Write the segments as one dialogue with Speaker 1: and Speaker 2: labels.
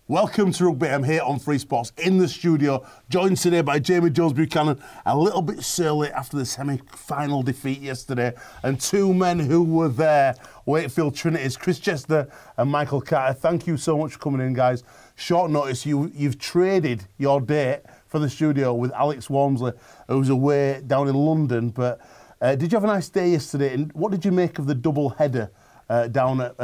Speaker 1: Welcome to Rugby. I'm here on Free Sports in the studio, joined today by Jamie Jones Buchanan, a little bit surly after the semi-final defeat yesterday, and two men who were there, Wakefield Trinity's Chris Chester and Michael Carter. Thank you so much for coming in, guys. Short notice, you've traded your date for the studio with Alex Walmsley, who's away down in London, but did you have a nice day yesterday, and what did you make of the double header down at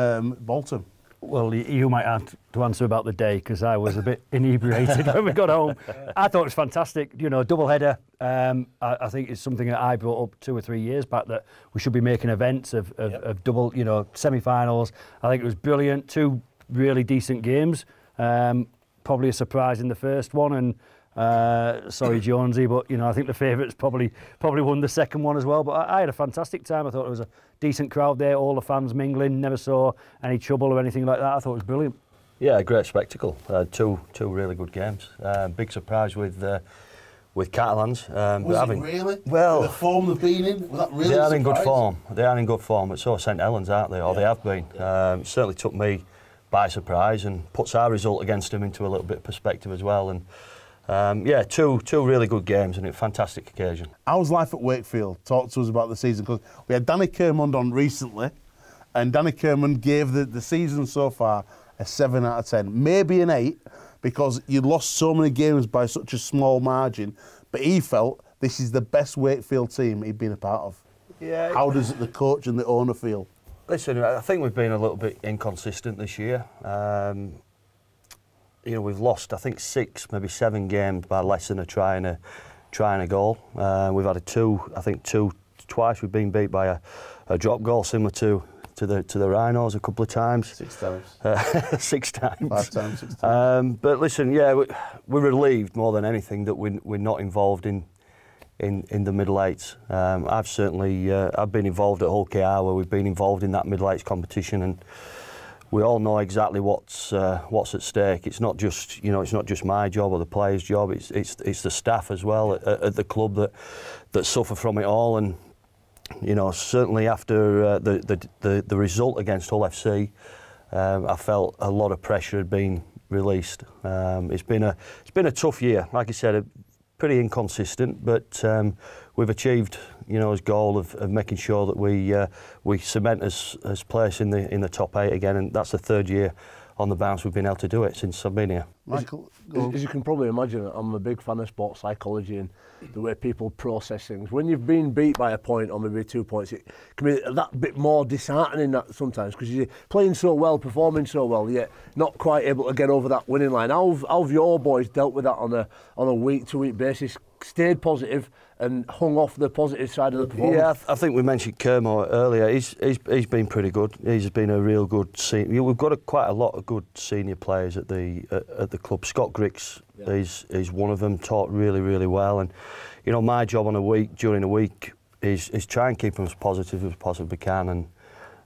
Speaker 1: Bolton?
Speaker 2: Well, you might have to answer about the day because I was a bit inebriated when we got home. I thought it was fantastic, you know, double header. I think it's something that I brought up 2 or 3 years back, that we should be making events of double, you know, semi-finals. I think it was brilliant. 2 really decent games. Probably a surprise in the first one, and sorry Jonesy, but you know, I think the favourites probably won the second one as well. But I had a fantastic time. I thought it was a decent crowd there, all the fans mingling, never saw any trouble or anything like that. I thought it was brilliant.
Speaker 3: Yeah, a great spectacle. Two really good games. Big surprise with Catalans.
Speaker 1: Was it really?
Speaker 3: Well,
Speaker 1: the form they've been in, was that really
Speaker 3: they
Speaker 1: a
Speaker 3: are in good
Speaker 1: surprise?
Speaker 3: form. They are in good form. But so are St Helens, aren't they? Or they have been. It certainly took me by surprise and puts our result against them into a little bit of perspective as well. And yeah, two really good games and a fantastic occasion.
Speaker 1: How's life at Wakefield? Talk to us about the season, because we had Danny Kermond on recently, and Danny Kermond gave the season so far a 7 out of 10, maybe an 8, because you lost so many games by such a small margin, but he felt this is the best Wakefield team he'd been a part of.
Speaker 3: Yeah.
Speaker 1: How does the coach and the owner feel?
Speaker 3: Listen, I think we've been a little bit inconsistent this year. You know, we've lost, I think, 6, maybe 7 games by less than a try and a goal. We've had twice we've been beat by a drop goal, similar to the Rhinos a couple of times. 6 times. 6 times.
Speaker 1: 5 times, 6 times.
Speaker 3: But listen, yeah, we're relieved more than anything that we're not involved in the middle eights. I've certainly I've been involved at Hull KR, where we've been involved in that middle eights competition, and we all know exactly what's at stake. It's not just, you know, it's not just my job or the players' job. It's the staff as well at the club that suffer from it all. And you know, certainly after the result against Hull FC, I felt a lot of pressure had been released. It's been a tough year. Like I said, pretty inconsistent, but we've achieved, you know, his goal of making sure that we cement as place in the top 8 again, and that's the 3rd year on the bounce we've been able to do it since I've been here.
Speaker 4: Michael, as you can probably imagine, I'm a big fan of sports psychology and the way people process things. When you've been beat by a point or maybe 2 points, it can be that bit more disheartening that sometimes, because you're playing so well, performing so well, yet not quite able to get over that winning line. How have your boys dealt with that on a week-to-week basis? Stayed positive and hung off the positive side of the performance?
Speaker 3: Yeah, I think we mentioned Kermo earlier. He's been pretty good. He's been a real good senior. We've got quite a lot of good senior players at the club. Scott Griggs is one of them. Taught really well, and you know, my job during a week is try and keep them as positive as possibly can.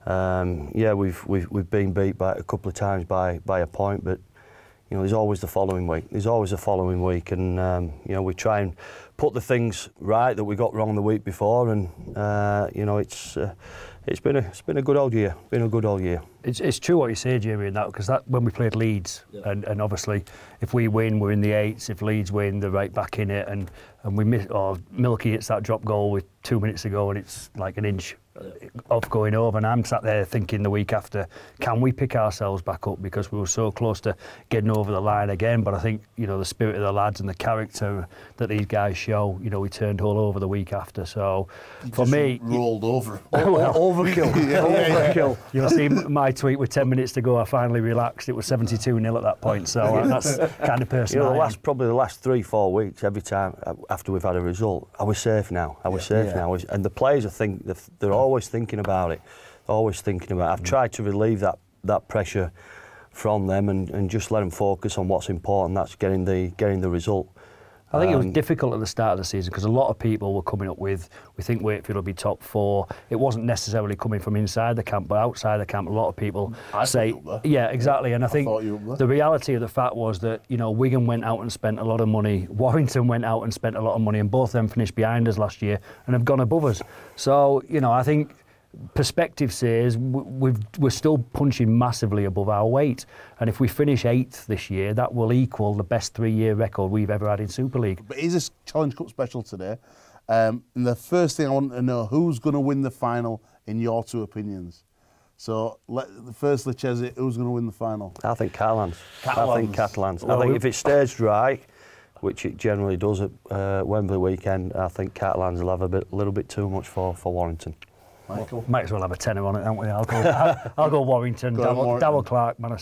Speaker 3: And yeah, we've been beat by a couple of times by a point, but you know, there's always the following week. There's always a following week, and you know, we try and put the things right that we got wrong the week before, and you know, it's been a good old year. Been a good old year.
Speaker 2: It's true what you say, Jamie, in that, because that when we played Leeds, and obviously if we win, we're in the 8s. If Leeds win, they're right back in it, and we miss, or Milky hits that drop goal with 2 minutes to go, and it's like an inch off going over, and I'm sat there thinking the week after, can we pick ourselves back up, because we were so close to getting over the line again. But I think, you know, the spirit of the lads and the character that these guys show, you know, we turned all over the week after. So for me,
Speaker 1: rolled over.
Speaker 4: Overkill. Overkill.
Speaker 2: You'll see my tweet with 10 minutes to go. I finally relaxed. It was 72-0 at that point. So that's kind of person.
Speaker 3: You know, probably the last 3-4 weeks, every time after we've had a result, are we safe now? Are we safe now? And the players they're always thinking about it. Always thinking about it. I've tried to relieve that pressure from them and just let them focus on what's important. That's getting the result.
Speaker 2: I think it was difficult at the start of the season because a lot of people were coming up with, we think Wakefield will be top 4. It wasn't necessarily coming from inside the camp, but outside the camp, a lot of people say, yeah, exactly. And I think the reality of the fact was that, you know, Wigan went out and spent a lot of money, Warrington went out and spent a lot of money, and both of them finished behind us last year and have gone above us. So, you know, I think perspective says we're still punching massively above our weight, and if we finish 8th this year, that will equal the best 3-year record we've ever had in Super League.
Speaker 1: But it is a Challenge Cup special today, and the first thing I want to know, who's going to win the final in your 2 opinions? So, firstly, Chesy, who's going to win the final?
Speaker 3: I think Catalans. I think Catalans.
Speaker 2: Well,
Speaker 3: I think if it stays dry, which it generally does at Wembley weekend, I think Catalans will have a little bit too much for Warrington.
Speaker 1: Michael?
Speaker 2: Might as well have a tenner on it, haven't we? I'll go Warrington. Darrell Clark, what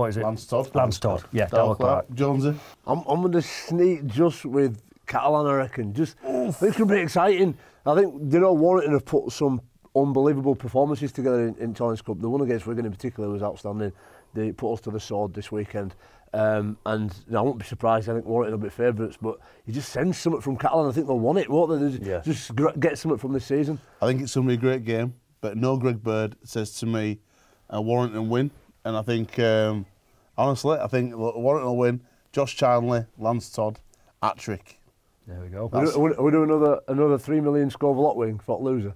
Speaker 2: is it?
Speaker 1: Lance Todd.
Speaker 2: Lance Todd, yeah, Darrell Clark.
Speaker 1: Jonesy?
Speaker 4: I'm going to sneak just with Catalan, I reckon. It's going to be exciting. I think, Warrington have put some unbelievable performances together in Challenge Cup. The one against Wigan in particular was outstanding. They put us to the sword this weekend. And I won't be surprised, I think Warrington will be favourites, but you just sense something from Catalan. I think they'll want it, won't they? Just get something from this season.
Speaker 1: I think it's going to be a great game, but no Greg Bird says to me, Warrington win. And I think, honestly, Warrington will win. Josh Charnley, Lance Todd, hat-trick.
Speaker 2: There we go.
Speaker 4: Are we doing another 3 million Scoville lot wing for loser?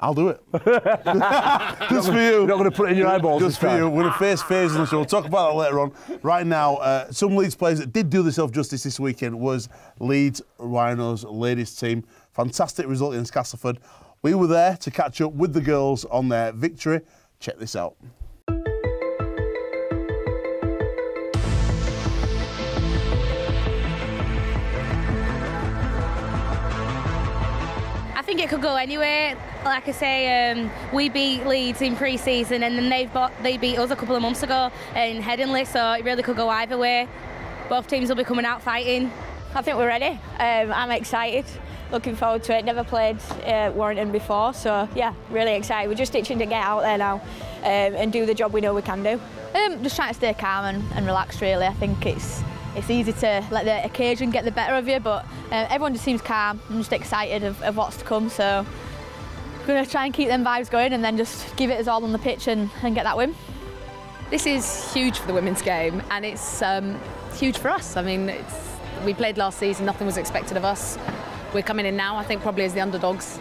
Speaker 1: I'll do it. Just for you.
Speaker 4: You're not going to put it in your eyeballs.
Speaker 1: Just for you. We're going to face phases on the show. We'll talk about that later on. Right now, some Leeds players that did do themselves justice this weekend was Leeds Rhinos ladies team. Fantastic result against Castleford. We were there to catch up with the girls on their victory. Check this out.
Speaker 5: I think it could go anywhere. Like I say, we beat Leeds in pre-season, and then they beat us a couple of months ago in Hetherington, so it really could go either way. Both teams will be coming out fighting.
Speaker 6: I think we're ready. I'm excited. Looking forward to it. Never played Warrington before, so yeah, really excited. We're just itching to get out there now and do the job we know we can do.
Speaker 7: Just trying to stay calm and relaxed, really. I think it's easy to let the occasion get the better of you, but everyone just seems calm and just excited of what's to come, so we're going to try and keep them vibes going and then just give it us all on the pitch and get that win.
Speaker 8: This is huge for the women's game, and it's huge for us. I mean, we played last season, nothing was expected of us. We're coming in now, I think, probably as the underdogs,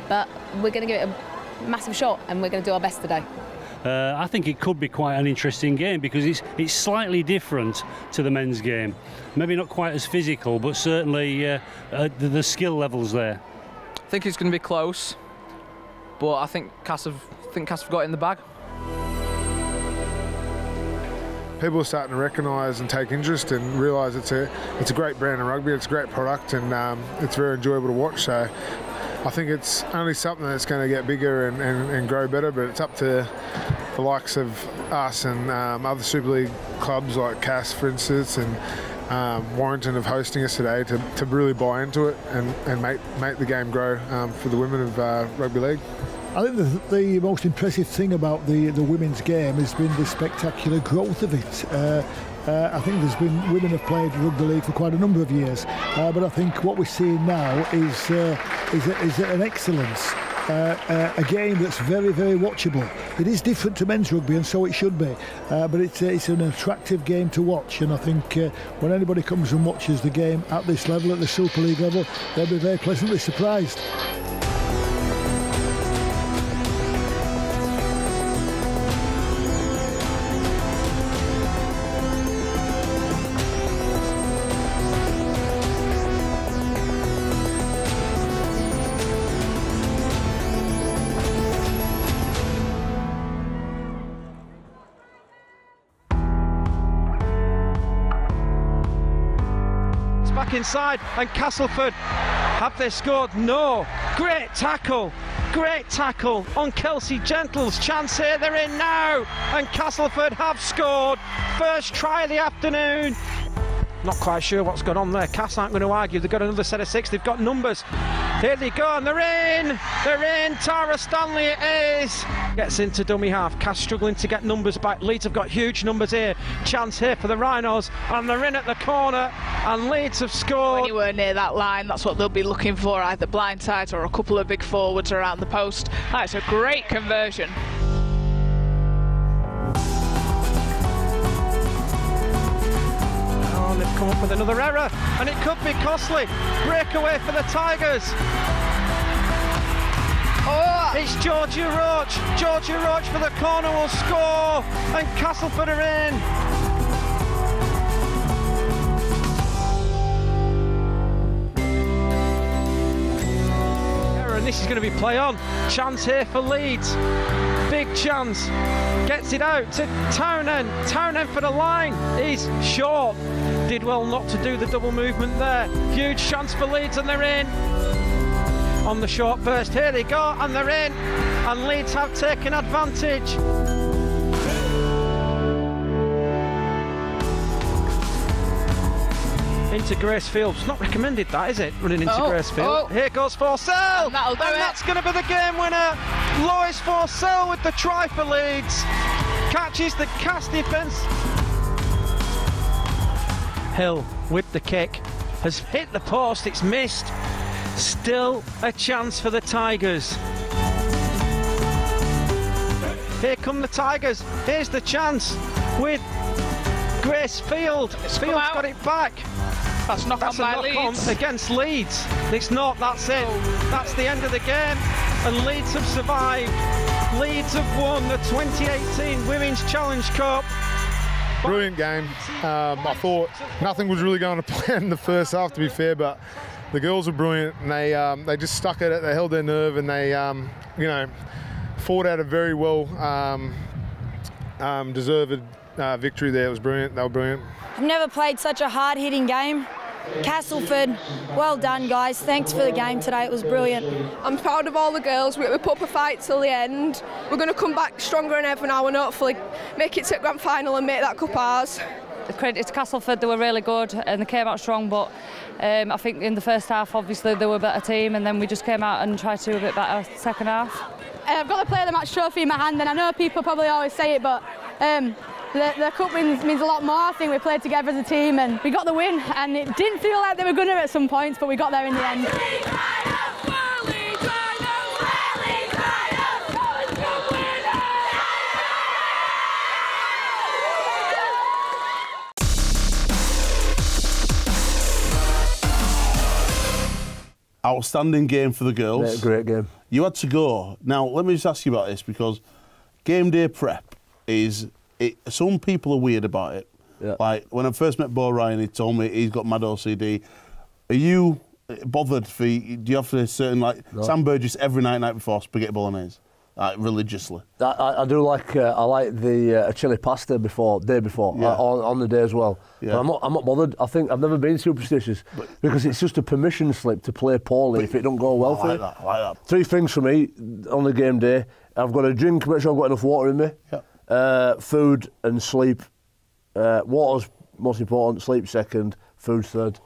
Speaker 8: but we're going to give it a massive shot and we're going to do our best today.
Speaker 9: I think it could be quite an interesting game because it's slightly different to the men's game. Maybe not quite as physical, but certainly the skill levels there.
Speaker 10: I think it's going to be close, but I think Cass have got it in the bag.
Speaker 11: People are starting to recognise and take interest and realise it's a great brand of rugby, it's a great product, and it's very enjoyable to watch. So I think it's only something that's going to get bigger and grow better, but it's up to the likes of us and other Super League clubs like Cass, for instance, and Warrington of hosting us today to really buy into it and make the game grow for the women of rugby league.
Speaker 12: I think the most impressive thing about the women's game has been the spectacular growth of it. I think women have played rugby league for quite a number of years, but I think what we're seeing now is an excellence, a game that's very, very watchable. It is different to men's rugby, and so it should be, but it's an attractive game to watch, and I think when anybody comes and watches the game at this level, at the Super League level, they'll be very pleasantly surprised.
Speaker 13: Inside, and Castleford, have they scored? No. Great tackle on Kelsey Gentle's chance here. They're in now, and Castleford have scored. First try of the afternoon. Not quite sure what's going on there. Cass aren't going to argue. They've got another set of 6. They've got numbers. Here they go, and they're in. Tara Stanley it is. Gets into dummy half. Cass struggling to get numbers back. Leeds have got huge numbers here. Chance here for the Rhinos, and they're in at the corner, and Leeds have scored.
Speaker 14: Anywhere near that line, that's what they'll be looking for, either blindsides or a couple of big forwards around the post. That's a great conversion.
Speaker 13: They've come up with another error, and it could be costly. Breakaway for the Tigers.
Speaker 14: Oh,
Speaker 13: It's Georgia Roach. Georgia Roach for the corner will score, and Castleford are in. This is going to be play on. Chance here for Leeds. Big chance. Gets it out to Townend. Townend for the line. He's short. Did well not to do the double movement there. Huge chance for Leeds, and they're in. On the short burst. Here they go, and they're in. And Leeds have taken advantage. Into Gracefield. It's not recommended, that, is it? Running into Gracefield. Here goes Forsell, and that's going to be the game winner. Lois Forsell with the try for Leeds. Catches the cast defence. Hill with the kick has hit the post. It's missed. Still a chance for the Tigers. Here come the Tigers. Here's the chance with Gracefield. Field's got it back.
Speaker 14: That's a knock on Leeds.
Speaker 13: Against Leeds. It's not, that's it. That's the end of the game, and Leeds have survived. Leeds have won the 2018 Women's Challenge Cup.
Speaker 11: Brilliant game. I thought nothing was really going to plan in the first half, to be fair, but the girls were brilliant, and they just stuck at it. They held their nerve, and they fought out a very well deserved victory there. It was brilliant. They were brilliant.
Speaker 15: I've never played such a hard-hitting game. Castleford, well done, guys. Thanks for the game today. It was brilliant.
Speaker 16: I'm proud of all the girls. We put up a fight till the end. We're going to come back stronger than ever now and hopefully make it to the grand final and make that cup ours.
Speaker 17: Credit to Castleford, they were really good and they came out strong, but I think in the first half, obviously, they were a better team, and then we just came out and tried to do a bit better second half.
Speaker 7: I've got the player of the match trophy in my hand, and I know people probably always say it, but the cup win means a lot more. I think we played together as a team and we got the win, and it didn't feel like they were going to at some points, but we got there in the end.
Speaker 1: Outstanding game for the girls.
Speaker 4: Yeah, great game.
Speaker 1: You had to go. Now, let me just ask you about this, because game day prep is... some people are weird about it.
Speaker 4: Yeah.
Speaker 1: Like, when I first met Bo Ryan, he told me he's got mad OCD. Are you bothered do you have to certain, like,
Speaker 4: No.
Speaker 1: Sam Burgess every night before spaghetti bolognese? Like, religiously.
Speaker 4: I do like I like the chili pasta day before
Speaker 1: Yeah.
Speaker 4: on the day as well.
Speaker 1: Yeah.
Speaker 4: But I'm not bothered. I think I've never been superstitious because it's just a permission slip to play poorly if it don't go well for you.
Speaker 1: I like that.
Speaker 4: 3 things for me on the game day. I've got to drink, make sure I've got enough water in me.
Speaker 1: Yeah.
Speaker 4: Food and sleep. Water's most important, sleep second, food third.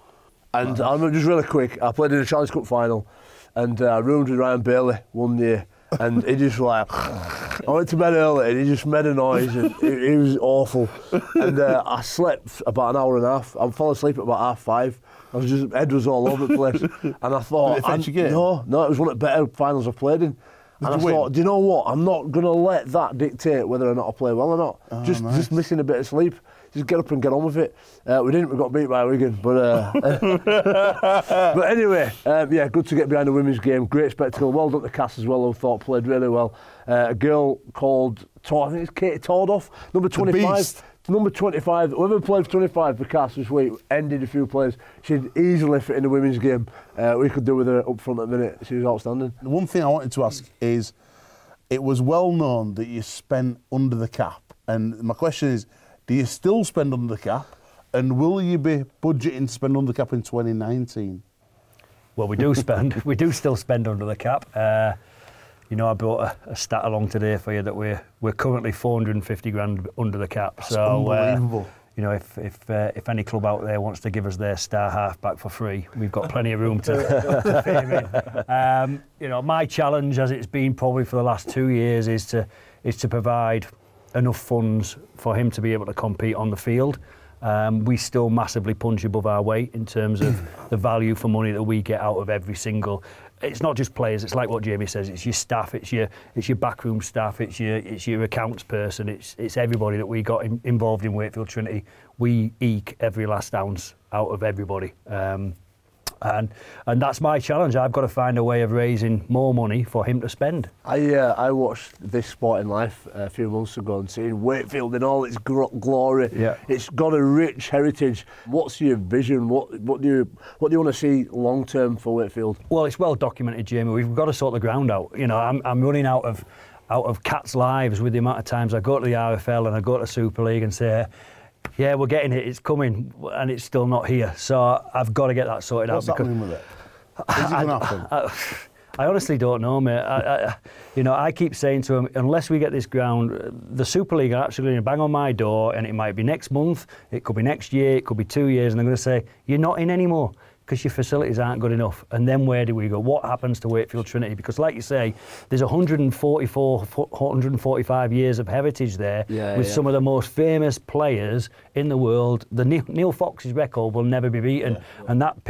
Speaker 4: And I'm just really quick. I played in the Challenge Cup final, and I roomed with Ryan Bailey one year, and he just like I went to bed early, and he just made a noise, and it was awful. And I slept about an hour and a half. I fell asleep at about 5:30. I was just head was all over the place, and I thought,
Speaker 1: Did it affect your game?
Speaker 4: no, it was one of the better finals I've played in. And I thought, do you know what? I'm not going to let that dictate whether or not I play well or not.
Speaker 1: Oh,
Speaker 4: just missing a bit of sleep. Just get up and get on with it. We didn't. We got beat by Wigan, but but anyway, yeah, good to get behind the women's game. Great spectacle. Well done to Cass as well, who thought played really well. A girl called I think it's Katie Tordoff, number 25. Number 25, whoever played for 25 for Cass this week, ended a few players. She'd easily fit in the women's game. We could do with her up front at the minute. She was outstanding.
Speaker 1: The one thing I wanted to ask is, it was well known that you spent under the cap. And my question is, do you still spend under the cap? And will you be budgeting to spend under the cap in 2019?
Speaker 2: Well, we do spend. We do still spend under the cap. You know, I brought a stat along today for you that we're currently 450 grand under the cap.
Speaker 1: That's unbelievable.
Speaker 2: You know, if any club out there wants to give us their star half-back for free, we've got plenty of room to fit him in. You know, my challenge, as it's been probably for the last 2 years, is to provide enough funds for him to be able to compete on the field. We still massively punch above our weight in terms of the value for money that we get out of every single. It's not just players. It's like what Jamie says. It's your staff. It's your backroom staff. It's your accounts person. It's everybody that we got involved in Wakefield Trinity. We eke every last ounce out of everybody. And that's my challenge. I've got to find a way of raising more money for him to spend.
Speaker 4: I watched This Sport in Life a few months ago and seeing Wakefield in all its glory.
Speaker 2: Yeah.
Speaker 4: It's got a rich heritage. What's your vision? What do you want to see long term for Wakefield?
Speaker 2: Well, it's well documented, Jamie. We've got to sort the ground out. You know, I'm running out of cats' lives with the amount of times I go to the RFL and I go to Super League and say, yeah, we're getting it, it's coming, and it's still not here. So I've got to get that sorted
Speaker 1: What's
Speaker 2: out.
Speaker 1: What's happening with it? Is it going to happen?
Speaker 2: I honestly don't know, mate. I keep saying to him, unless we get this ground, the Super League are actually going to bang on my door, and it might be next month, it could be next year, it could be 2 years, and they're going to say, you're not in anymore because your facilities aren't good enough. And then where do we go? What happens to Wakefield Trinity? Because like you say, there's 145 years of heritage there with some of the most famous players in the world. The Neil Fox's record will never be beaten, and that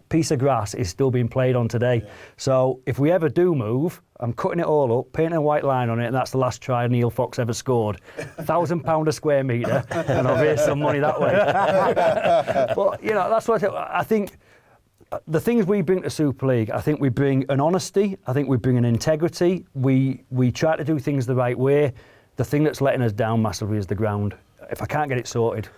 Speaker 2: piece of grass is still being played on today. So if we ever do move, I'm cutting it all up, painting a white line on it, and that's the last try Neil Fox ever scored. £1,000 a square metre, and I'll raise some money that way. But, you know, that's what I think. The things we bring to Super League, I think we bring an honesty, I think we bring an integrity, we try to do things the right way. The thing that's letting us down massively is the ground. If I can't get it sorted,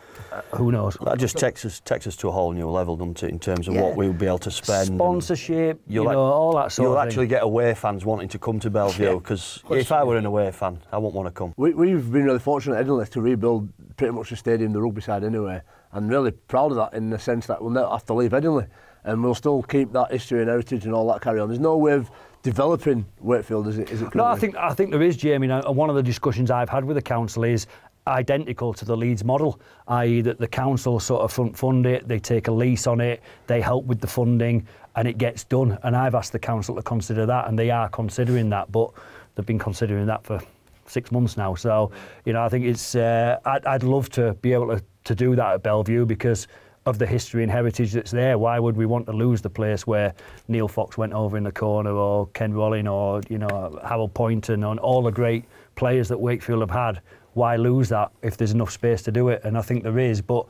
Speaker 2: who knows?
Speaker 3: That just takes us to a whole new level, doesn't it, in terms of what we'll be able to spend.
Speaker 2: Sponsorship, all that sort of thing.
Speaker 3: You'll actually get away fans wanting to come to Bellevue, because if I were an away fan, I wouldn't want to come.
Speaker 4: We've been really fortunate at Hetherington to rebuild pretty much the stadium, the rugby side anyway, and really proud of that in the sense that we'll never have to leave Hetherington. And we'll still keep that history and heritage and all that carry on. There's no way of developing Wakefield, is it?
Speaker 2: No, I think there is, Jamie. Now, one of the discussions I've had with the council is identical to the Leeds model, i.e. that the council sort of front fund it, they take a lease on it, they help with the funding, and it gets done. And I've asked the council to consider that, and they are considering that, but they've been considering that for 6 months now. So, you know, I think it's I'd love to be able to do that at Bellevue because of the history and heritage that's there. Why would we want to lose the place where Neil Fox went over in the corner, or Ken Rolling, or, you know, Harold Poynton, and all the great players that Wakefield have had? Why lose that if there's enough space to do it? And I think there is, but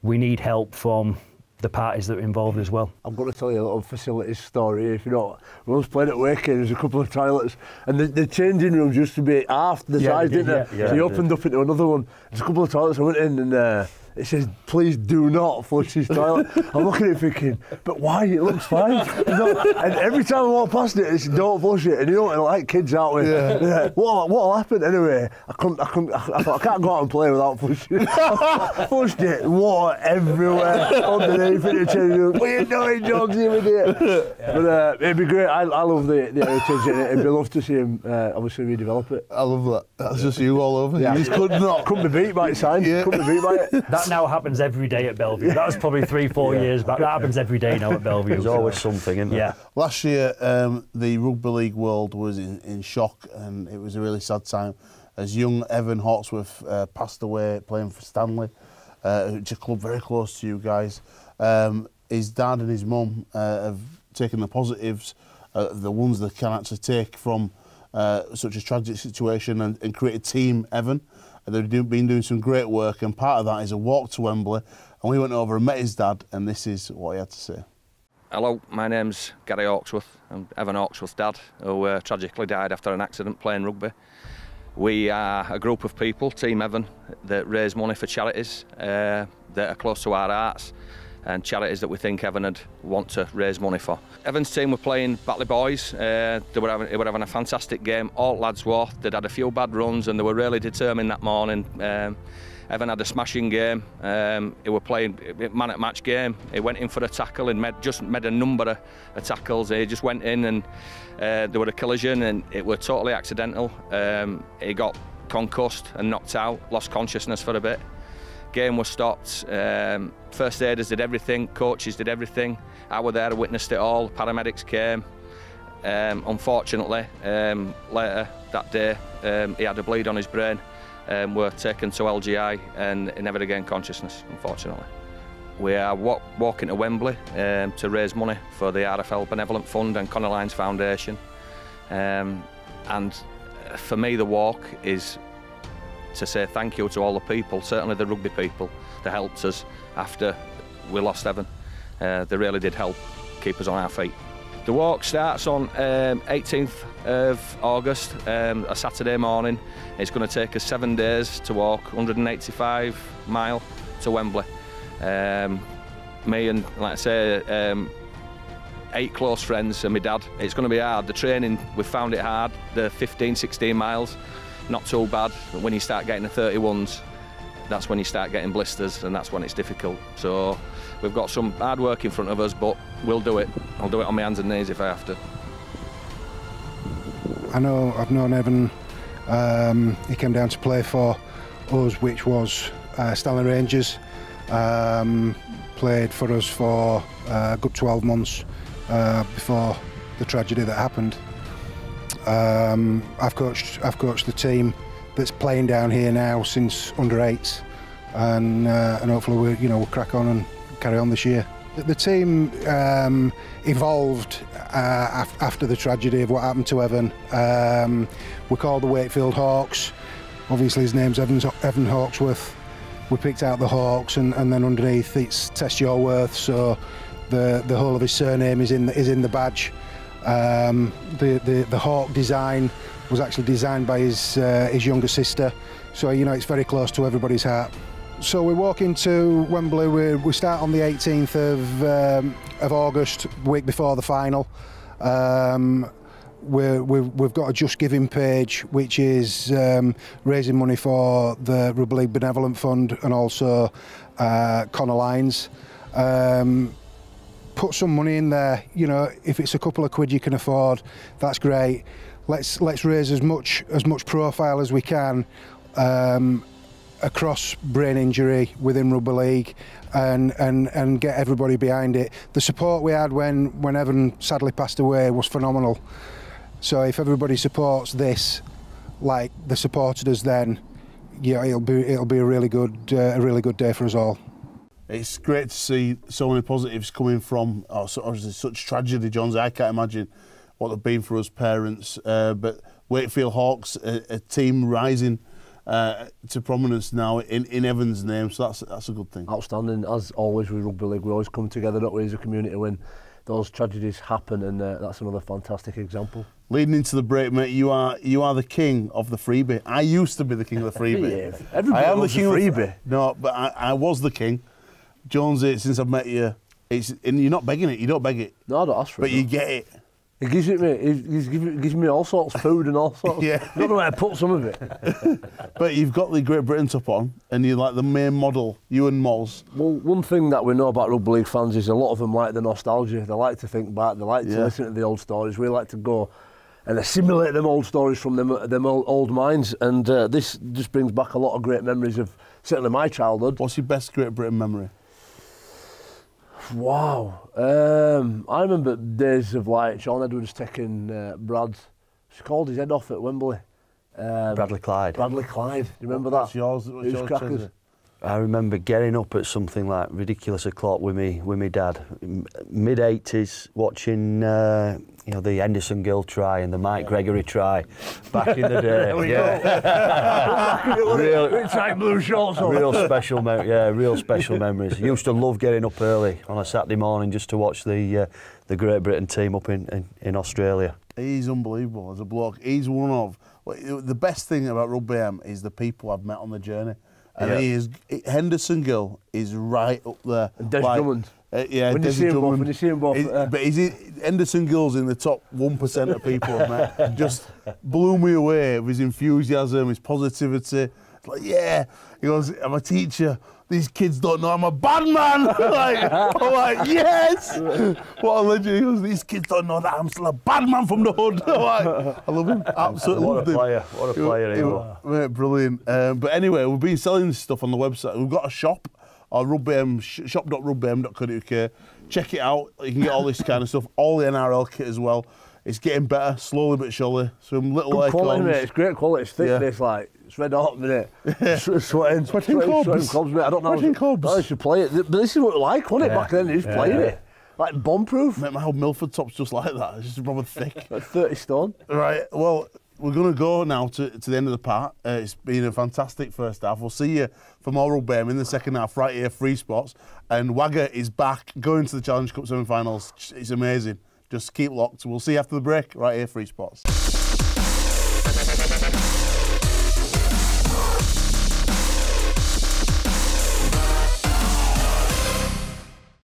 Speaker 2: we need help from the parties that are involved as well.
Speaker 4: I'm going to tell you a little facilities story. If you know, we once played at Wakefield, there's a couple of toilets, and the changing rooms used to be half the size, didn't they? So you opened up into another one. There's a couple of toilets. I went in and it says, please do not flush this toilet. I'm looking at it thinking, but why? It looks fine. And every time I walk past it, it's don't flush it. And you know what, like kids, aren't we? Yeah. What'll happen? Anyway, I thought, I can't go out and play without flushing it. I flushed it, water everywhere, underneath in the changing room. What are you doing, Jogs, you idiot? But it'd be great. I love the heritage in it. It'd be love to see him obviously redevelop it.
Speaker 1: I love that. That's just you all over.
Speaker 4: Yeah.
Speaker 1: You just couldn't
Speaker 4: be beat by it, sign. Couldn't be beat by it.
Speaker 2: That now happens every day at Bellevue. That was probably 3-4 years back. That happens every day now at Bellevue.
Speaker 3: There's always something, isn't there?
Speaker 2: Yeah.
Speaker 1: Last year, the rugby league world was in shock, and it was a really sad time as young Evan Hawksworth passed away playing for Stanley, which is a club very close to you guys. His dad and his mum have taken the positives, the ones they can actually take from such a tragic situation, and create a team, Evan. They've been doing some great work, and part of that is a walk to Wembley. And we went over and met his dad, and this is what he had to say.
Speaker 18: Hello, my name's Gary Hawksworth. I'm Evan Hawksworth's dad, who tragically died after an accident playing rugby. We are a group of people, Team Evan, that raise money for charities that are close to our hearts, and charities that we think Evan would want to raise money for. Evan's team were playing Batley Boys. They were having a fantastic game. All lads were. They'd had a few bad runs and they were really determined that morning. Evan had a smashing game. He were playing man at match game. He went in for a tackle and just made a number of tackles. He just went in and there were a collision, and it was totally accidental. He got concussed and knocked out, lost consciousness for a bit. Game was stopped. First aiders did everything, coaches did everything. I was there, I witnessed it all. Paramedics came. Unfortunately, later that day, he had a bleed on his brain. Were taken to LGI and he never regained consciousness, unfortunately. We are walking to Wembley to raise money for the RFL Benevolent Fund and Conor Lyons Foundation. And for me, the walk is to say thank you to all the people, certainly the rugby people, that helped us after we lost Evan. They really did help keep us on our feet. The walk starts on 18th of August, a Saturday morning. It's going to take us 7 days to walk 185 mile to Wembley. Me and, like I say, 8 close friends and my dad. It's going to be hard. The training, we found it hard. The 15, 16 miles, not too bad. When you start getting the 31s, that's when you start getting blisters, and that's when it's difficult. So we've got some hard work in front of us, but we'll do it. I'll do it on my hands and knees if I have to.
Speaker 19: I've known Evan. He came down to play for us, which was Stanley Rangers. Played for us for a good 12 months before the tragedy that happened. I've coached the team that's playing down here now since under-8s, and hopefully we'll crack on and carry on this year. The team evolved after the tragedy of what happened to Evan. We're called the Wakefield Hawks. Obviously his name's Evan Hawksworth. We picked out the Hawks, and then underneath it's Test Your Worth, so the whole of his surname is in the badge. The Hawk design was actually designed by his younger sister, so it's very close to everybody's heart. So we walk into Wembley. We start on the 18th of August, week before the final. We've got a Just Giving page, which is raising money for the Rugby League Benevolent Fund and also Connor Lyons. Put some money in there. If it's a couple of quid you can afford, that's great. Let's raise as much profile as we can across brain injury within Rugby League, and get everybody behind it. The support we had when Evan sadly passed away was phenomenal. So if everybody supports this like they supported us then, it'll be a really good day for us all.
Speaker 1: It's great to see so many positives coming from such tragedy, Johns. I can't imagine what they've been for us parents. But Wakefield Hawks, a team rising to prominence now in Evan's name, so that's a good thing.
Speaker 4: Outstanding. As always with Rugby League, we always come together, don't we, as a community when those tragedies happen, and that's another fantastic example.
Speaker 1: Leading into the break, mate, you are the king of the freebie. I used to be the king of the freebie.
Speaker 4: Everybody loves the freebie.
Speaker 1: No, but I was the king. Jonesy, since I've met you, and you're not begging it. You don't beg it.
Speaker 4: No, I don't ask for it.
Speaker 1: But you get it.
Speaker 4: He gives it me. He gives me all sorts of food and all sorts.
Speaker 1: Yeah.
Speaker 4: I don't know where to put some of it.
Speaker 1: But you've got the Great Britain top on, and you're like the main model, you and Moz.
Speaker 4: Well, one thing that we know about Rugby League fans is a lot of them like the nostalgia. They like to think back. They like to listen to the old stories. We like to go and assimilate them old stories from them old minds. And this just brings back a lot of great memories of certainly my childhood.
Speaker 1: What's your best Great Britain memory?
Speaker 4: Wow. I remember days of like Sean Edwards taking Brad, she called his head off at Wembley.
Speaker 3: Bradley Clyde.
Speaker 4: Bradley Clyde. You remember that?
Speaker 1: What's yours?
Speaker 4: Crackers?
Speaker 3: I remember getting up at something like ridiculous o'clock with me dad, mid-80s, watching the Henderson Gill try and the Mike Gregory try back in the day. Real special memories. Used to love getting up early on a Saturday morning just to watch the Great Britain team up in Australia.
Speaker 1: He's unbelievable as a bloke. He's one of the best thing about Rugby AM is the people I've met on the journey. And Henderson Gill is right up there.
Speaker 4: And Des Drummond.
Speaker 1: When you see him both. But Henderson Gill's in the top 1% of people I've met. Just blew me away with his enthusiasm, his positivity. Like, he goes, I'm a teacher. These kids don't know I'm a bad man. I'm like, yes! What a legend. He goes, these kids don't know that I'm still a bad man from the hood. I love him. Absolutely love him.
Speaker 3: What a player he was.
Speaker 1: Mate, brilliant. But anyway, we've been selling this stuff on the website. We've got a shop, shop.rugbyam.co.uk. Check it out. You can get all this kind of stuff. All the NRL kit as well. It's getting better, slowly but surely. Some little
Speaker 4: good quality,
Speaker 1: icons.
Speaker 4: mate. It's great quality. It's thick, this, like. It's red hot, isn't it? Sweating cobs, mate. I don't know.
Speaker 1: Sweating cobs.
Speaker 4: I should play it. But this is what it like, wasn't it, back then? You just playing it. Like bomb-proof.
Speaker 1: Mate, my old Milford top's just like that. It's just proper thick.
Speaker 4: Like 30 stone.
Speaker 1: Right, well, we're going to go now to the end of the part. It's been a fantastic first half. We'll see you for more rugby in the second half right here, Free Spots. And Wagga is back, going to the Challenge Cup semi-finals. It's amazing. Just keep locked. We'll see you after the break right here, Free Spots.